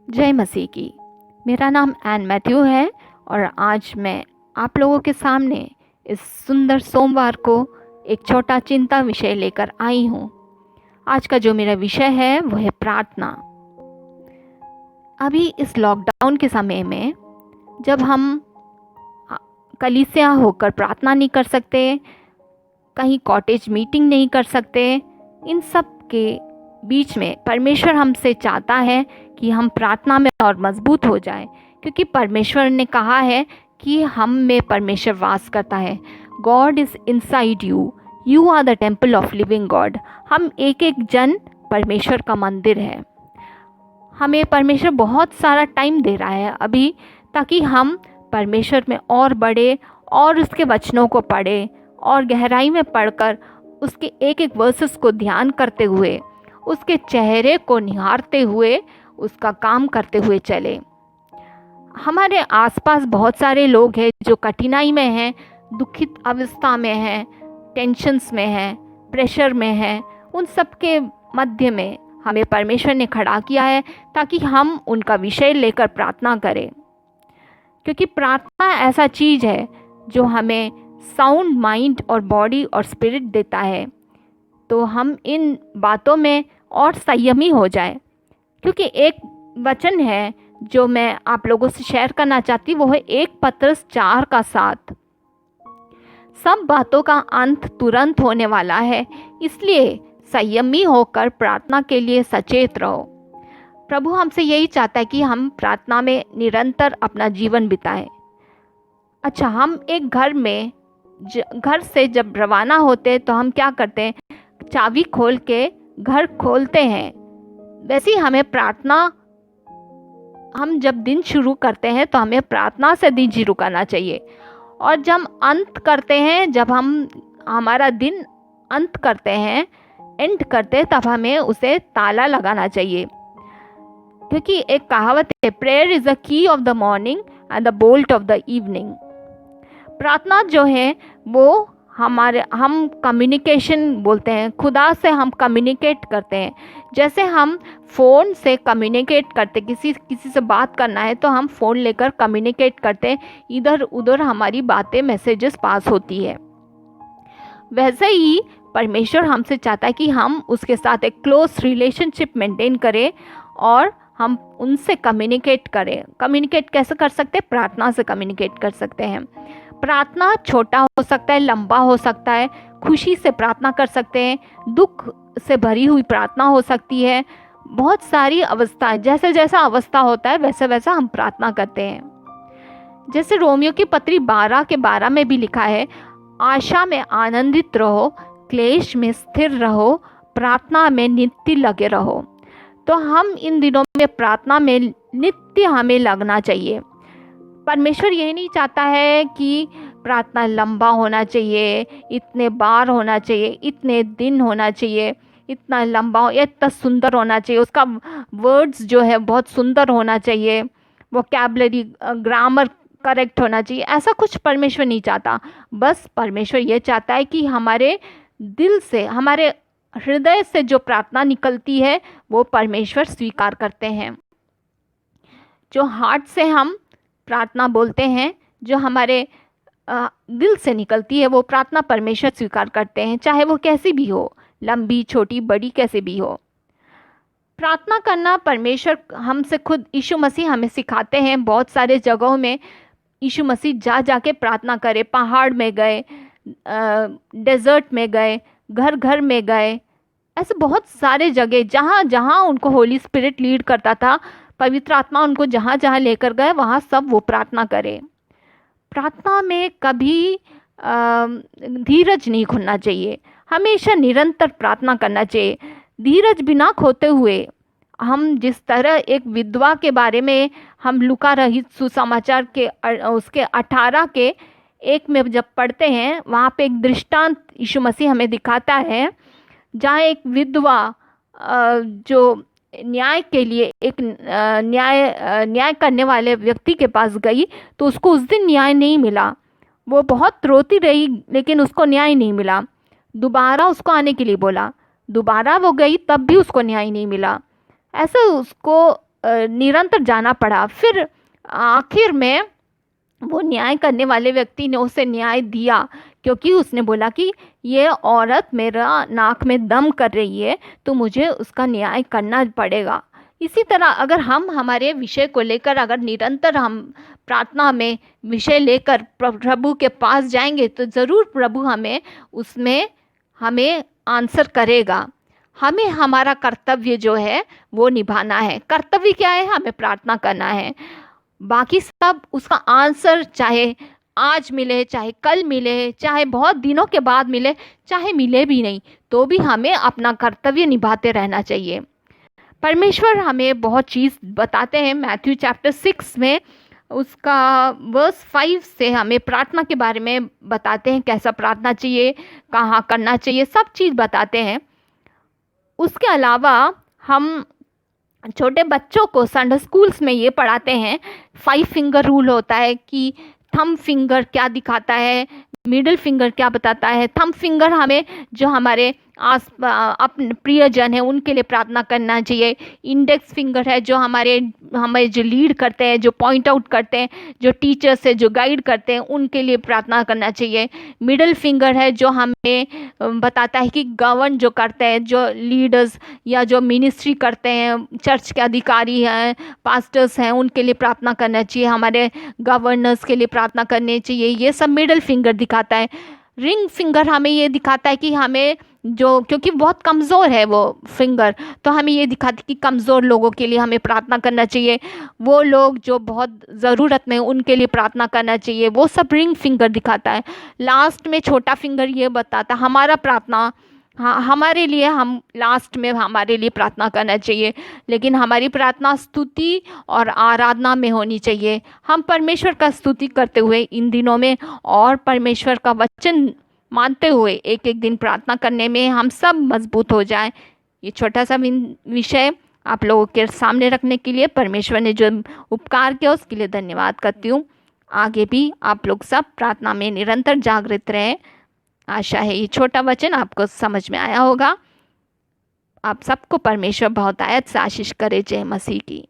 जय मसीह की। मेरा नाम एन मैथ्यू है और आज मैं आप लोगों के सामने इस सुंदर सोमवार को एक छोटा चिंता विषय लेकर आई हूँ। आज का जो मेरा विषय है वो है प्रार्थना। अभी इस लॉकडाउन के समय में जब हम कलीसिया होकर प्रार्थना नहीं कर सकते, कहीं कॉटेज मीटिंग नहीं कर सकते, इन सब के बीच में परमेश्वर हमसे चाहता है कि हम प्रार्थना में और मजबूत हो जाएं, क्योंकि परमेश्वर ने कहा है कि हम में परमेश्वर वास करता है। God is inside you, you are the temple of living God. हम एक एक जन परमेश्वर का मंदिर है। हमें परमेश्वर बहुत सारा टाइम दे रहा है अभी, ताकि हम परमेश्वर में और बढ़े और उसके वचनों को पढ़े और गहराई में पढ़कर उसके एक एक वर्सेस को ध्यान करते हुए, उसके चेहरे को निहारते हुए, उसका काम करते हुए चले। हमारे आसपास बहुत सारे लोग हैं जो कठिनाई में हैं, दुखित अवस्था में हैं, टेंशन्स में हैं, प्रेशर में हैं। उन सब के मध्य में हमें परमेश्वर ने खड़ा किया है ताकि हम उनका विषय लेकर प्रार्थना करें, क्योंकि प्रार्थना ऐसा चीज़ है जो हमें साउंड माइंड और बॉडी और स्पिरिट देता है। तो हम इन बातों में और संयमी हो जाए, क्योंकि एक वचन है जो मैं आप लोगों से शेयर करना चाहती, वो है 1 पतरस 4:7। सब बातों का अंत तुरंत होने वाला है, इसलिए संयमी होकर प्रार्थना के लिए सचेत रहो। प्रभु हमसे यही चाहता है कि हम प्रार्थना में निरंतर अपना जीवन बिताएं। अच्छा, हम एक घर से जब रवाना होते हैं तो हम क्या करते हैं? चाबी खोल के घर खोलते हैं। वैसे ही हमें प्रार्थना, हम जब दिन शुरू करते हैं तो हमें प्रार्थना से दिन शुरू करना चाहिए, और जब अंत करते हैं, जब हम हमारा दिन अंत करते हैं, एंड करते हैं, तब हमें उसे ताला लगाना चाहिए, क्योंकि एक कहावत है, prayer is the key of the morning and the bolt of the evening. प्रार्थना जो है वो हम कम्युनिकेशन बोलते हैं, खुदा से हम कम्युनिकेट करते हैं। जैसे हम फ़ोन से कम्युनिकेट करते, किसी से बात करना है तो हम फ़ोन लेकर कम्युनिकेट करते हैं, इधर उधर हमारी बातें, मैसेजेस पास होती है। वैसे ही परमेश्वर हमसे चाहता है कि हम उसके साथ एक क्लोज रिलेशनशिप मेंटेन करें और हम उनसे कम्युनिकेट करें। कम्युनिकेट कैसे कर सकते हैं? प्रार्थना से कम्युनिकेट कर सकते हैं। प्रार्थना छोटा हो सकता है, लंबा हो सकता है, खुशी से प्रार्थना कर सकते हैं, दुख से भरी हुई प्रार्थना हो सकती है। बहुत सारी अवस्थाएं, जैसे जैसा अवस्था होता है वैसे वैसा हम प्रार्थना करते हैं। जैसे रोमियो की पत्री 12:12 में भी लिखा है, आशा में आनंदित रहो, क्लेश में स्थिर रहो, प्रार्थना में नित्य लगे रहो। तो हम इन दिनों में प्रार्थना में नित्य हमें लगना चाहिए। परमेश्वर यही नहीं चाहता है कि प्रार्थना लंबा होना चाहिए, इतने बार होना चाहिए, इतने दिन होना चाहिए, इतना लंबा, इतना सुंदर होना चाहिए, उसका वर्ड्स जो है बहुत सुंदर होना चाहिए, वोकैबुलरी, ग्रामर करेक्ट होना चाहिए। ऐसा कुछ परमेश्वर नहीं चाहता। बस परमेश्वर ये चाहता है कि हमारे दिल से, हमारे हृदय से जो प्रार्थना निकलती है वो परमेश्वर स्वीकार करते हैं। जो हार्ट से हम प्रार्थना बोलते हैं, जो हमारे दिल से निकलती है, वो प्रार्थना परमेश्वर स्वीकार करते हैं, चाहे वो कैसी भी हो, लंबी, छोटी, बड़ी, कैसे भी हो। प्रार्थना करना परमेश्वर हमसे खुद, यीशु मसीह हमें सिखाते हैं। बहुत सारे जगहों में यीशु मसीह जा के प्रार्थना करे। पहाड़ में गए, डेजर्ट में गए, घर घर में गए, ऐसे बहुत सारे जगह जहाँ जहाँ उनको होली स्पिरिट लीड करता था, पवित्र आत्मा उनको जहाँ जहाँ लेकर गए, वहाँ सब वो प्रार्थना करें। प्रार्थना में कभी धीरज नहीं खोना चाहिए, हमेशा निरंतर प्रार्थना करना चाहिए, धीरज बिना खोते हुए। हम जिस तरह एक विधवा के बारे में हम लूका रहित सुसमाचार के उसके 18:1 में जब पढ़ते हैं, वहाँ पे एक दृष्टांत यीशु मसीह हमें दिखाता है, जहाँ एक विधवा जो न्याय के लिए एक न्याय करने वाले व्यक्ति के पास गई, तो उसको उस दिन न्याय नहीं मिला। वो बहुत रोती रही, लेकिन उसको न्याय नहीं मिला। दोबारा उसको आने के लिए बोला, दोबारा वो गई, तब भी उसको न्याय नहीं मिला। ऐसे उसको निरंतर जाना पड़ा। फिर आखिर में वो न्याय करने वाले व्यक्ति ने उसे न्याय दिया, क्योंकि उसने बोला कि ये औरत मेरा नाक में दम कर रही है, तो मुझे उसका न्याय करना पड़ेगा। इसी तरह अगर हम हमारे विषय को लेकर अगर निरंतर हम प्रार्थना में विषय लेकर प्रभु के पास जाएंगे, तो ज़रूर प्रभु हमें आंसर करेगा। हमें हमारा कर्तव्य जो है वो निभाना है। कर्तव्य क्या है? हमें प्रार्थना करना है। बाकी सब उसका आंसर चाहे आज मिले, चाहे कल मिले, चाहे बहुत दिनों के बाद मिले, चाहे मिले भी नहीं, तो भी हमें अपना कर्तव्य निभाते रहना चाहिए। परमेश्वर हमें बहुत चीज़ बताते हैं। मैथ्यू चैप्टर 6 में उसका वर्स 5 से हमें प्रार्थना के बारे में बताते हैं, कैसा प्रार्थना चाहिए, कहाँ करना चाहिए, सब चीज़ बताते हैं। उसके अलावा हम छोटे बच्चों को संडे स्कूल्स में ये पढ़ाते हैं, 5 फिंगर रूल होता है कि थंब फिंगर क्या दिखाता है, मिडिल फिंगर क्या बताता है। थंब फिंगर हमें जो हमारे अपने प्रियजन है उनके लिए प्रार्थना करना चाहिए। इंडेक्स फिंगर है जो हमें जो लीड करते हैं, जो पॉइंट आउट करते हैं, जो टीचर्स है जो गाइड करते हैं, उनके लिए प्रार्थना करना चाहिए। मिडिल फिंगर है जो हमें बताता है कि गवर्न जो करते हैं, जो लीडर्स या जो मिनिस्ट्री करते हैं, चर्च के अधिकारी हैं, पास्टर्स हैं, उनके लिए प्रार्थना करना चाहिए। हमारे गवर्नर्स के लिए प्रार्थना करनी चाहिए। ये सब मिडिल फिंगर दिखाता है। रिंग फिंगर हमें ये दिखाता है कि हमें जो, क्योंकि बहुत कमज़ोर है वो फिंगर, तो हमें ये दिखाती है कि कमज़ोर लोगों के लिए हमें प्रार्थना करना चाहिए। वो लोग जो बहुत ज़रूरत में उनके लिए प्रार्थना करना चाहिए। वो सब रिंग फिंगर दिखाता है। लास्ट में छोटा फिंगर ये बताता हमारा प्रार्थना, हाँ हमारे लिए, हम लास्ट में हमारे लिए प्रार्थना करना चाहिए। लेकिन हमारी प्रार्थना स्तुति और आराधना में होनी चाहिए। हम परमेश्वर का स्तुति करते हुए इन दिनों में और परमेश्वर का वचन मानते हुए एक एक दिन प्रार्थना करने में हम सब मजबूत हो जाएं। ये छोटा सा विषय आप लोगों के सामने रखने के लिए परमेश्वर ने जो उपकार किया उसके लिए धन्यवाद करती हूँ। आगे भी आप लोग सब प्रार्थना में निरंतर जागृत रहें। आशा है ये छोटा वचन आपको समझ में आया होगा। आप सबको परमेश्वर बहुत आयत से आशीष करे। जय मसीह की।